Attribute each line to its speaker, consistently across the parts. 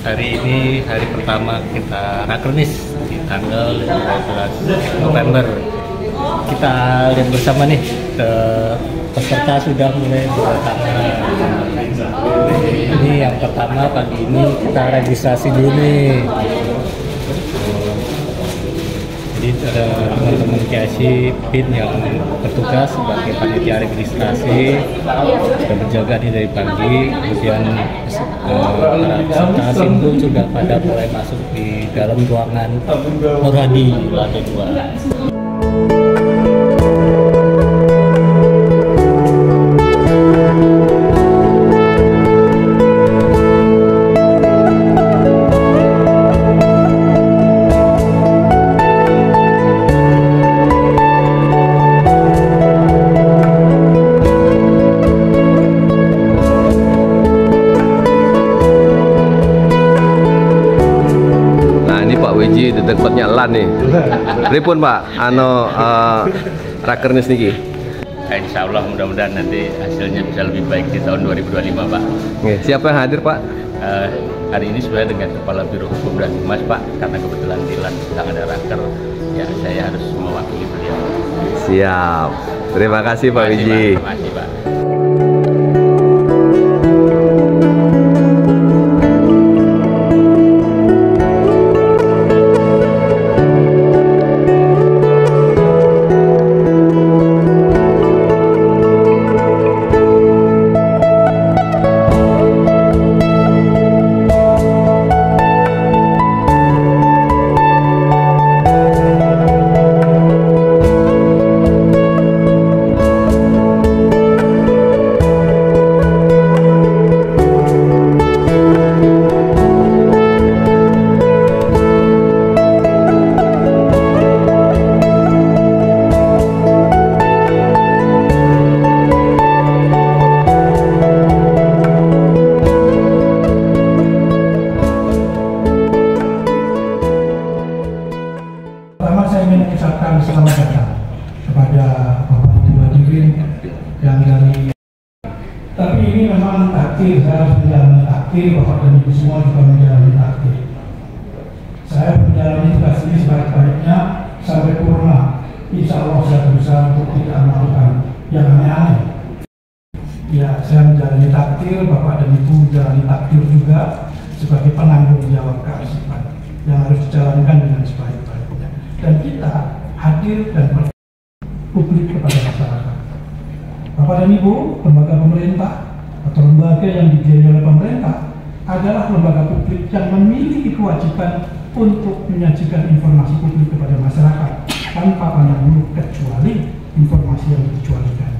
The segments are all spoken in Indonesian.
Speaker 1: Hari ini hari pertama kita rakernis di tanggal 15 November. Kita lihat bersama nih, peserta sudah mulai berdatangan. Ini yang pertama pagi ini kita registrasi dulu nih. Jadi ada teman-teman KSI PIN yang bertugas sebagai panitia registrasi sudah berjaga nih dari pagi. Kemudian para peserta SIM juga pada mulai masuk di dalam ruangan Norhadi lantai 2.
Speaker 2: Dekatnya LAN nih. Pripun Pak, rakernis niki?
Speaker 1: Insya Allah mudah-mudahan nanti hasilnya bisa lebih baik di tahun 2025 Pak.
Speaker 2: Siapa yang hadir Pak?
Speaker 1: Hari ini sebenarnya dengan Kepala Biro Hukum dan Humas Pak, karena kebetulan di LAN sedang ada raker, ya saya harus mewakili beliau.
Speaker 2: Siap. Terima kasih Pak Wiji.
Speaker 1: Terima kasih Pak.
Speaker 3: Pertama saya ingin mengucapkan selamat datang kepada Bapak Ibu hadirin yang dari. Tapi ini memang takdir, saya harus menjalani takdir, Bapak dan Ibu semua juga menjalani takdir. Saya menjalani tugas ini sebaik-baiknya sampai purna. Insya Allah saya berusaha untuk tidak melakukan yang aneh-aneh. Ya, saya menjalani takdir, Bapak dan Ibu menjalani takdir juga sebagai penanggung jawab kearsipan yang harus dijalankan dengan sebaik-baiknya. Dan kita hadir dan publik kepada masyarakat. Bapak dan Ibu, lembaga pemerintah atau lembaga yang dibiayai oleh pemerintah adalah lembaga publik yang memiliki kewajiban untuk menyajikan informasi publik kepada masyarakat tanpa pandang bulu kecuali informasi yang dikecualikan.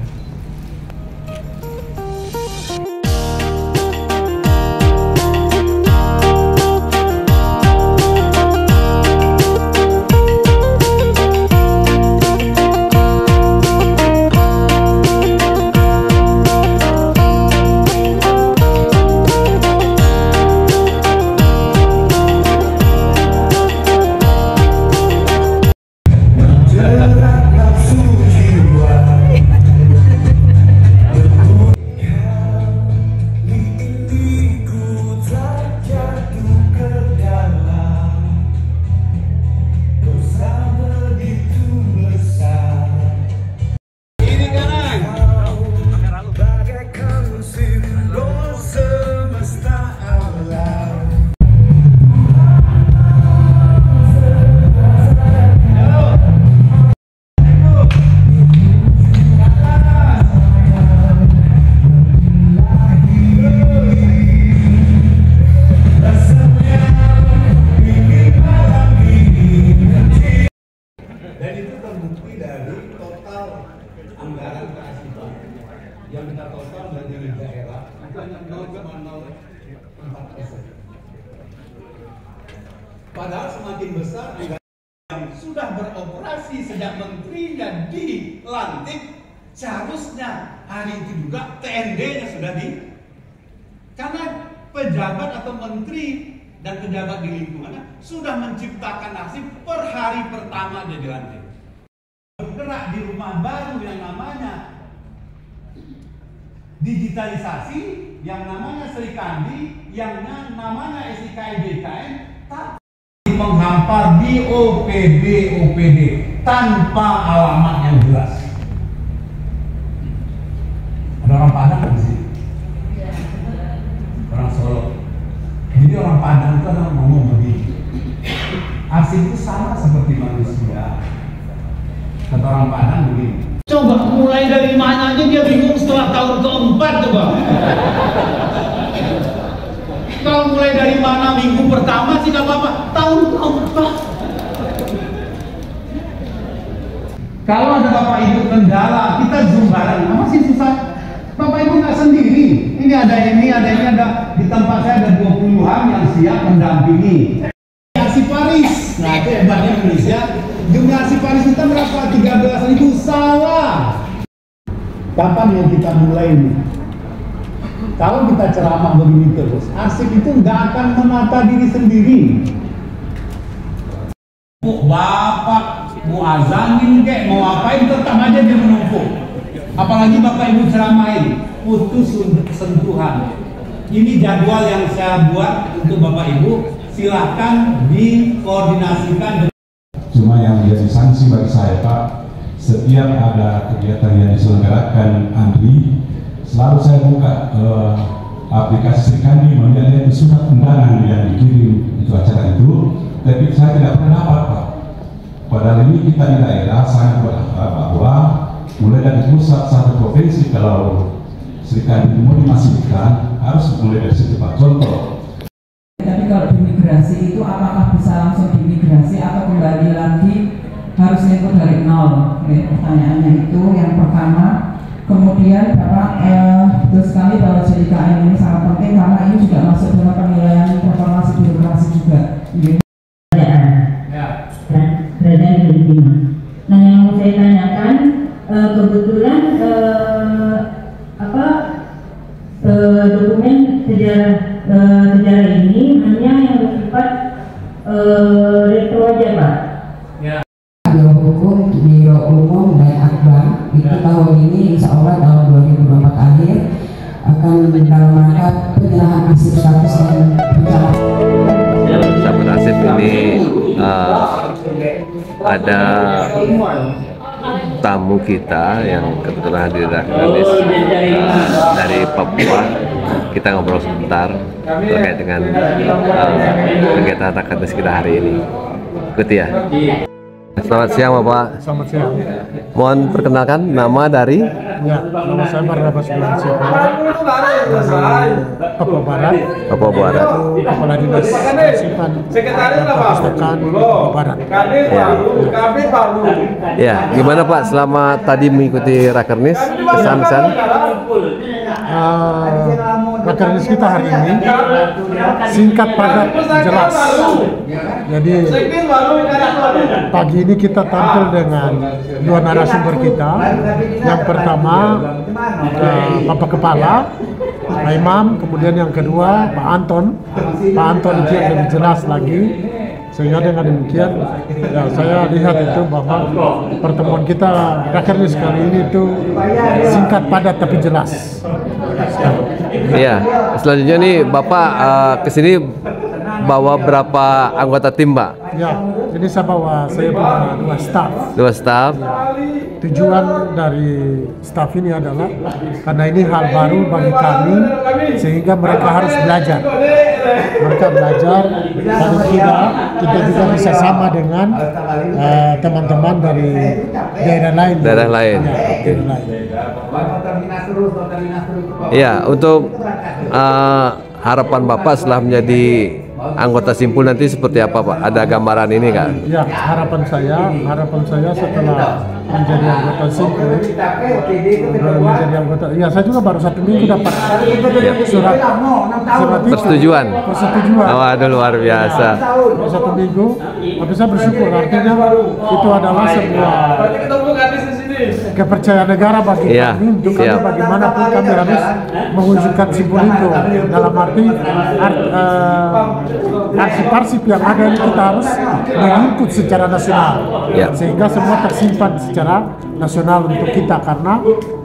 Speaker 4: Anggaran kearsipan yang kita total dari daerah itu hanya 0,04%. Padahal semakin besar yang sudah beroperasi sejak menterinya dilantik, seharusnya hari itu juga TND-nya sudah karena pejabat atau menteri dan pejabat di lingkungannya sudah menciptakan nasib per hari pertama dia dilantik. Bergerak di rumah baru yang namanya digitalisasi, yang namanya Serikandi, yang namanya SIKIDKN, tapi menghampar di OPD tanpa alamat yang jelas. Ada orang Padang di sini, orang Solo. Jadi orang Padang itu orang ngomong begini, arsip itu sama seperti manusia. Kata orang Padang begini. Coba mulai dari mana aja dia bingung setelah tahun keempat coba. Kalau mulai dari mana minggu pertama sih gak apa-apa, tahun keempat. Kalau ada Bapak Ibu kendala, kita zoom bareng. Apa sih susah? Bapak Ibu nggak sendiri. Ini ada. Di tempat saya ada 20-an yang siap mendampingi. Aksi Paris. Nah itu hebatnya Indonesia. Jumlah aksi Paris kita berapa? 13.000. Salah. Kapan yang kita mulai ini? Kalau kita ceramah begini terus, arsip itu nggak akan menata diri sendiri. Bapak mau azanin kek, mau apain tetap aja dia menumpuk. Apalagi Bapak Ibu ceramain, putus sentuhan. Ini jadwal yang saya buat untuk Bapak Ibu. Silahkan dikoordinasikan.
Speaker 5: Cuma yang menjadi sanksi bagi saya Pak, setiap ada kegiatan yang diselenggarakan Andri, selalu saya buka aplikasi Serikandi, melihat itu surat undangan yang dikirim untuk acara itu, tapi saya tidak pernah dapat Pak. Padahal ini kita di daerah sangat berharap bahwa mulai dari pusat sampai provinsi, kalau Serikandi mau dimasifkan harus mulai dari situ Pak. Contoh.
Speaker 6: Tapi kalau diimigrasi itu apakah bisa langsung diimigrasi atau kembali lagi harus input dari nol? Oke, pertanyaannya itu yang pertama. Kemudian Bapak betul sekali bahwa JIKN ini sangat penting karena ini juga masuk dalam penilaian reformasi birokrasi juga.
Speaker 7: Dan berada di Filipina. Nah yang mau saya tanyakan, kebetulan dokumen sejarah ini hanya yang bersifat retro aja Pak.
Speaker 6: Biro Hukum, Biro Umum dan Akbar itu tahun ini insya Allah tahun 2024 akhir akan dalam rangka penyerahan arsip status dan pencalonan.
Speaker 2: Sahabat arsip ini ada tamu kita yang kebetulan hadir dari Papua. Kita ngobrol sebentar terkait dengan kegiatan rakernas kita hari ini. Ikuti ya. Selamat siang Bapak.
Speaker 3: Selamat siang.
Speaker 2: Mohon perkenalkan nama dari?
Speaker 3: Ya, nama saya Barnabas Bulansiapa dari Papua Barat.
Speaker 2: Papua Barat.
Speaker 3: Itu Kepala Dinas Arsipan dan Perpustakaan Papua Barat.
Speaker 2: Ya, gimana Pak selama tadi mengikuti rakernas, kesan-kesan?
Speaker 3: Rakernas kita hari ini singkat, padat, jelas. Jadi pagi ini kita tampil dengan dua narasumber kita. Yang pertama Bapak Kepala, Pak Imam, kemudian yang kedua Pak Anton. Pak Anton itu yang lebih jelas lagi. Sehingga dengan demikian ya, saya lihat itu bahwa pertemuan kita rakernas kali ini itu singkat, padat tapi jelas.
Speaker 2: Iya, selanjutnya nih Bapak kesini bawa berapa anggota tim Pak?
Speaker 3: Ya, ini saya bawa dua staf.
Speaker 2: Dua staf.
Speaker 3: Tujuan dari staf ini adalah karena ini hal baru bagi kami, sehingga mereka harus belajar. Mereka belajar paling tidak kita juga bisa sama dengan teman-teman dari daerah lain.
Speaker 2: Daerah lain. Iya, untuk harapan Bapak setelah menjadi anggota simpul nanti seperti apa Pak? Ada gambaran ini kan?
Speaker 3: Ya, harapan saya setelah menjadi anggota simpul, ya saya juga baru 1 minggu dapat surat
Speaker 2: persetujuan.
Speaker 3: Waduh,
Speaker 2: luar biasa.
Speaker 3: 1 minggu, tapi saya bersyukur, artinya itu adalah sebuah kepercayaan negara bagi kami untuk bagaimanapun kami harus mewujudkan simpul itu. Dalam arti arsip-arsip yang ada ini kita harus mengikut secara nasional, sehingga semua tersimpan secara nasional untuk kita, karena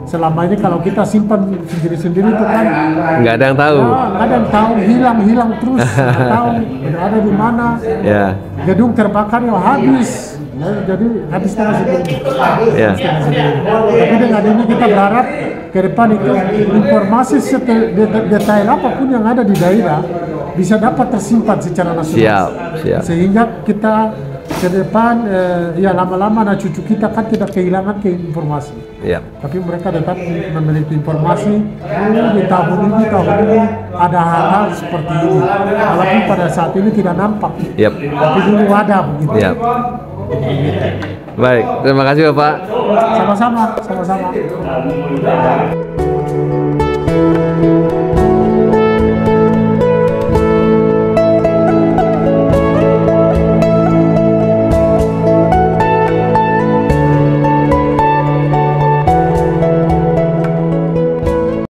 Speaker 8: selama ini kalau kita simpan sendiri-sendiri itu kan
Speaker 2: nggak ada yang tahu.
Speaker 8: Nggak ada yang tahu, hilang terus, nggak tahu ada di mana.
Speaker 2: Ya.
Speaker 8: Gedung terbakar ya habis. Jadi habis tanah sendiri.
Speaker 2: Ya.
Speaker 8: Tapi dengan ini kita berharap ke depan itu informasi detail apapun yang ada di daerah bisa dapat tersimpan secara nasional.
Speaker 2: Siap.
Speaker 8: Sehingga kita ke depan ya lama-lama anak cucu kita kan tidak kehilangan informasi. Tapi mereka tetap memiliki informasi di tahun ini ada hal-hal seperti ini. Walaupun pada saat ini tidak nampak. Tapi dulu ada begitu.
Speaker 2: Baik, terima kasih Bapak.
Speaker 8: Sama-sama.